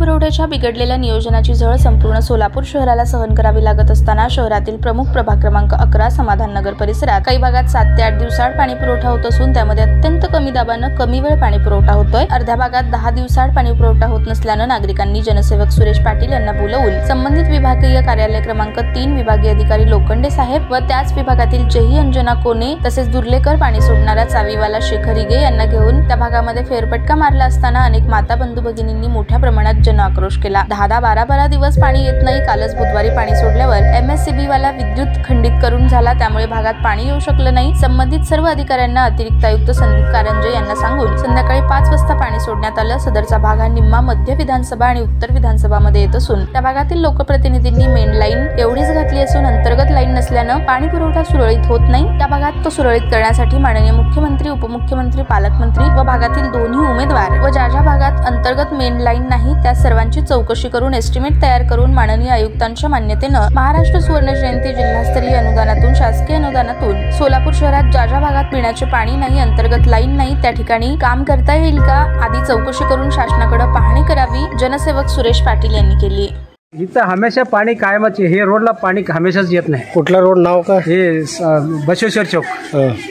पुरवठ्याच्या बिघडलेल्या नियोजनाची झळ संपूर्ण सोलापूर शहराला सहन करावी लागत असताना शहरातील प्रमुख प्रभाग क्रमांक 11 समाधान नगर परिसरात काही भागात 7 ते 8 दिवसाआड पाणी पुरवठा होत असून त्यामध्ये अत्यंत कमी दाबानं कमी वेळ पाणी पुरवठा होतोय। अर्ध्या भागात 10 दिवसाआड पाणी पुरवठा होत नसल्यानं नागरिकांनी जनसेवक सुरेश पाटील यांना बोलावून संबंधित विभागीय कार्यालय क्रमांक 3 विभागीय अधिकारी लोखंडे साहेब व त्याच विभागातील जही अंजना कोणे तसेच दुर्लेकर पाणी सोडणारा चावीवाला शेखर हिगे यांना घेऊन त्या भागामध्ये फेरफटका मारला असताना अनेक माता बंधू भगिनींनी मोठ्या प्रमाणात जनआक्रोश केला। 10-12 दिवस पाणी येत नाही। कालच बुधवारी पाणी सोडल्यावर MSCB वाला विद्युत खंडित करून झाला, त्यामुळे भागात पाणी येऊ शकलं नाही। संबंधित सर्व अधिकाऱ्यांना अतिरिक्त आयुक्त संदीप कारंजे यांना सांगून संध्याकाळी 5 वाजता पाणी सोडण्यात आलं। सदरचा भाग हा निम्मा मध्य विधानसभा आणि उत्तर विधानसभामध्ये येत असून त्या भागातील लोकप्रतिनिधींनी मेन लाईन एवढीच घातली असून अंतर्गत लाईन नसल्यानं पाणी पुरवठा सुरळीत होत नाही। त्या भागात तो सुरळीत करण्यासाठी माननीय मुख्यमंत्री, उपमुख्यमंत्री, पालकमंत्री व भागातील दोन्ही उमेदवार व ज्या भागात अंतर्गत मेन लाईन नाही त्या सर्वांची चौकशी करून एस्टिमेट तयार करून माननीय आयुक्तांच्या मान्यतेनं महाराष्ट्र सुवर्ण जयंती जिल्हास्तरीय अनुदानातून, शासकीय अनुदानातून सोलापूर शहरात ज्या भागात पिण्याचे पाणी नाही, अंतर्गत लाईन नाही त्या ठिकाणी काम करता येईल का आदी चौकशी करून शासनाकडे पाहणी करावी, जनसेवक सुरेश पाटील यांनी केली। इथं हमेशा पाणी कायमच, हे रोडला पाणी हमेशाच येत नाही। कुठला रोड नाव का? हे बसवेश्वर चौक,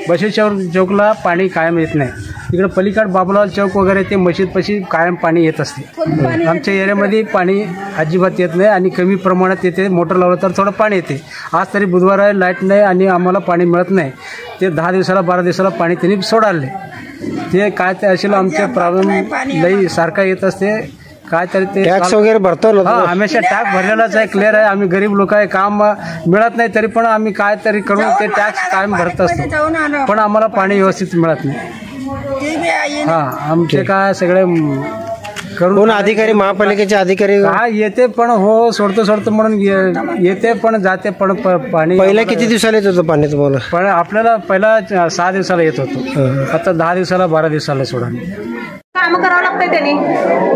बसवेश्वर चौकला पाणी कायम येत नाही। इकडे पलीकड बाबूलाल चौक वगैरे ते मशीद पशी कायम पाणी येत असते। आमच्या एरियामध्ये पाणी अजिबात येत नाही आणि कमी प्रमाणात येते। मोटर लावलं तर थोडं पाणी येते। आज तरी बुधवार आहे, लाईट नाही आणि आम्हाला पाणी मिळत नाही। ते 10 दिवसाला 12 दिवसाला पाणी त्यांनी सोडाले। ते काय ते असेल आमचे प्रॉब्लेम लई सारखा येत असते। काय तरी ते टॅक्स वगैरे भरतो ना? हमेशा टॅक्स भरलेलाच आहे, क्लिअर आहे। आम्ही गरीब लोक आहे, काम मिळत नाही तरी पण आम्ही काय तरी करून ते टॅक्स कायम भरत असतो, पण आम्हाला पाणी व्यवस्थित मिळत नाही। आमचे काय सगळे कोण अधिकारी, महापालिकेचे अधिकारी काय येते पण हो सोडतो म्हणून येते पण जाते, पण पाणी पहिल्या किती दिवसाला येत होतं पाणी तुम्हाला? पण आपल्याला पहिला 6 दिवसाला येत होतं, आता 10 दिवसाला 12 दिवसाला सोडा। काम करावं लागतंय त्यांनी,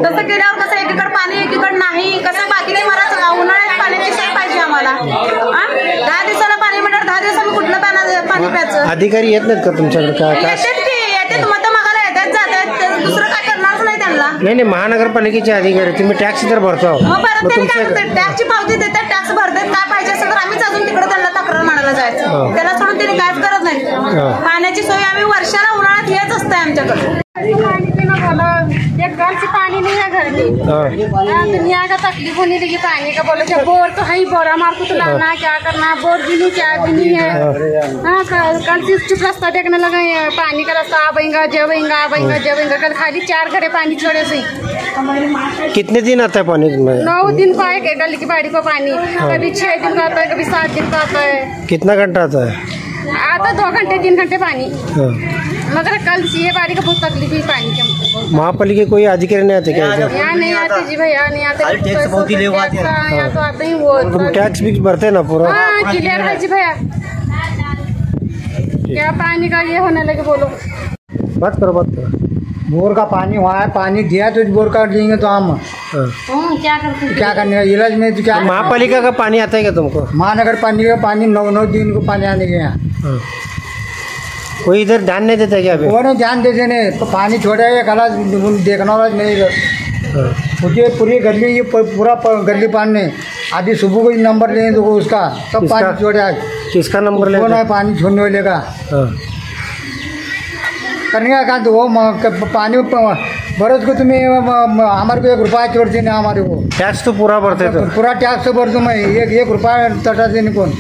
तसं केल्यावर कसं एकीकडे पाणी एकीकडे नाही, कसं बाकीचे मला उन्हाळ्यात पाण्याची सोय पाहिजे आम्हाला। 10 दिवसाला पाणी म्हटलं 10 दिवसांनी कुठलं पाणी प्यायचं? अधिकारी येत नाहीत का तुमच्याकडे? येते मत मागायला येतात, जातात, दुसरं काय करणारच नाही त्यांना। नाही, महानगरपालिकेचे अधिकारी तुम्ही टॅक्स तर भरतो, टॅक्सची पावती देतात, टॅक्स भरतात, काय पाहिजे असेल तर आम्हीच अजून तिकडे त्यांना तक्रार मांडायला जायचं, त्याला सोडून त्यांनी काहीच करत नाही। पाण्याची सोय आम्ही वर्षाला उन्हाळ्यात हेच असतंय आमच्याकडे। एक घर से पानी नहीं है घर में, दुनिया का तकलीफ होने लगी पानी का। बोलो जब बोर तो है ही, बोर हमारे को तो लाना है, क्या करना है, बोर भी नहीं, चाय भी नहीं है। कल से चुप रास्ता देखने लगा, पानी का रास्ता आबेगा जबेगा कल खाली 4 घड़े पानी छोड़े से। कितने दिन आता है पानी? 9 दिन का है गली की बाड़ी को पानी, कभी 6 दिन का आता है, कभी 7 दिन का आता है। कितना घंटा आता है? आता 2 घंटे 3 घंटे पानी, मगर कल ये बाड़ी का बहुत तकलीफ है पानी के। महापालिका कोई अधिकारी नहीं आते क्या? यहाँ नहीं आते जी भैया, नहीं आते। टैक्स बहुत ही यहाँ तो आते ही वो। तुम टैक्स भी भरते ना पूरा? हाँ क्लियर है जी भैया। क्या पानी का ये होने लगे बोलो? बात करो। बोर का पानी वहाँ है, पानी दिया तो बोर का देंगे तो हम क्या करते, क्या करने का इलाज में तो क्या। महापालिका का पानी आता है क्या तुमको? महानगर पालिका का पानी 9 दिन को पानी आने के यहाँ कोई इधर ध्यान नहीं देता क्या? वो नहीं ध्यान देते नहीं, पानी छोड़ा है गला देखना वाला नहीं। मुझे पूरी गली, ये पूरा गली पानी आदि सुबह को नंबर लेंगे तो उसका सब पानी छोड़ा। किसका नंबर लेना है? पानी छोड़ने वाले का करने का। तो वो पानी भरत को तुम्हें हमारे को 1 रुपया छोड़ते नहीं, हमारे को टैक्स तो पूरा भरते थे। पूरा टैक्स तो भरता मैं, 1 रुपया तटाते नहीं। कौन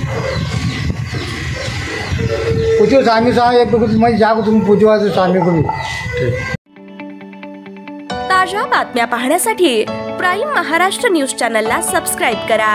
पूछो स्वामी साहब, एक कुछ मैं जाको तुम पूछवा तो स्वामी को भी। ताज्या बातम्या पाहण्यासाठी प्राईम महाराष्ट्र न्यूज चॅनलला सबस्क्राईब करा।